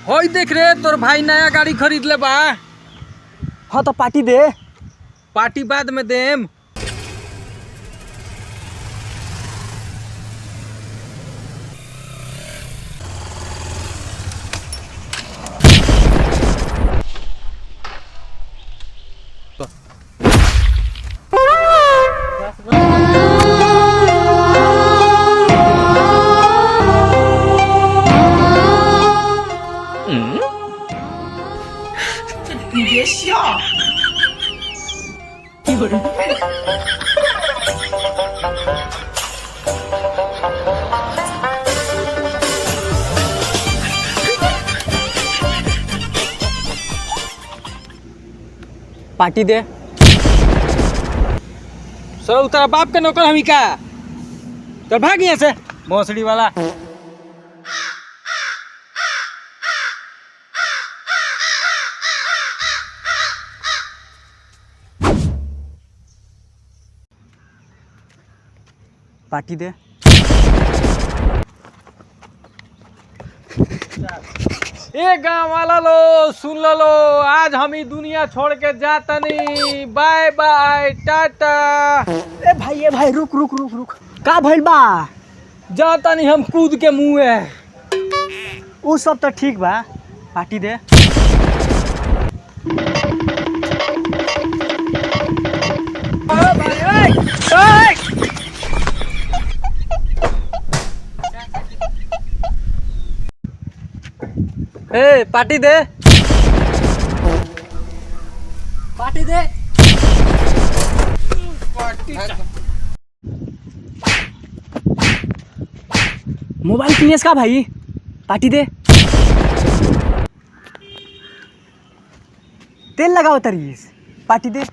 होई देख रे तोर भाई नया गाड़ी खरीद ले बा। हाँ तो पार्टी दे। पार्टी बाद में देम।你别笑。有人。पार्टी दे। सर तेरा बाप का नौकर हमी का। चल भाग यहाँ से भोसड़ी वाला। पार्टी दे। ए गाँव वाला लो सुन लो, आज हम ही दुनिया छोड़ के जाता नहीं। By by Tata. ए भाई रुक रुक रुक रुक। का भइल बा? जाता नहीं हम कूद के मुँह है। वो सब तो ठीक बा। पार्टी दे। ए पार्टी दे। पार्टी दे। मोबाइल किनियस का भाई? पार्टी दे। तेल लगाओ तरीस। पार्टी दे।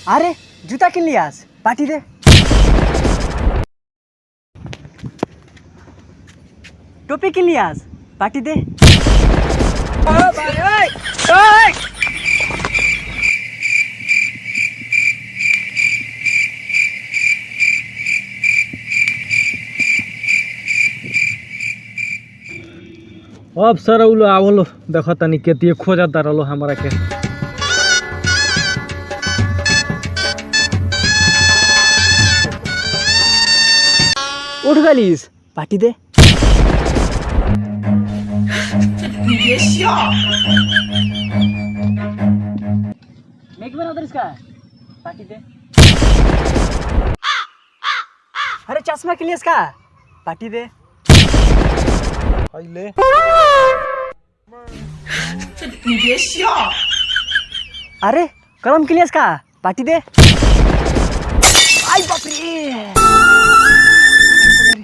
अरे जूता किन लियास? पार्टी दे। टोपी किन लियास? पार्टी दे। अब सर उलो आवलो देखो तनी केतिए खोजता रहलो हमरा के। उठ गलीस। पार्टी दे।你别笑。मैगी बना दे इसका। पार्टी दे। अरे चश्मा के लिए इसका। पार्टी दे। ले।你别笑。अरे कलम के लिए इसका। पार्टी दे। आई बाप रे।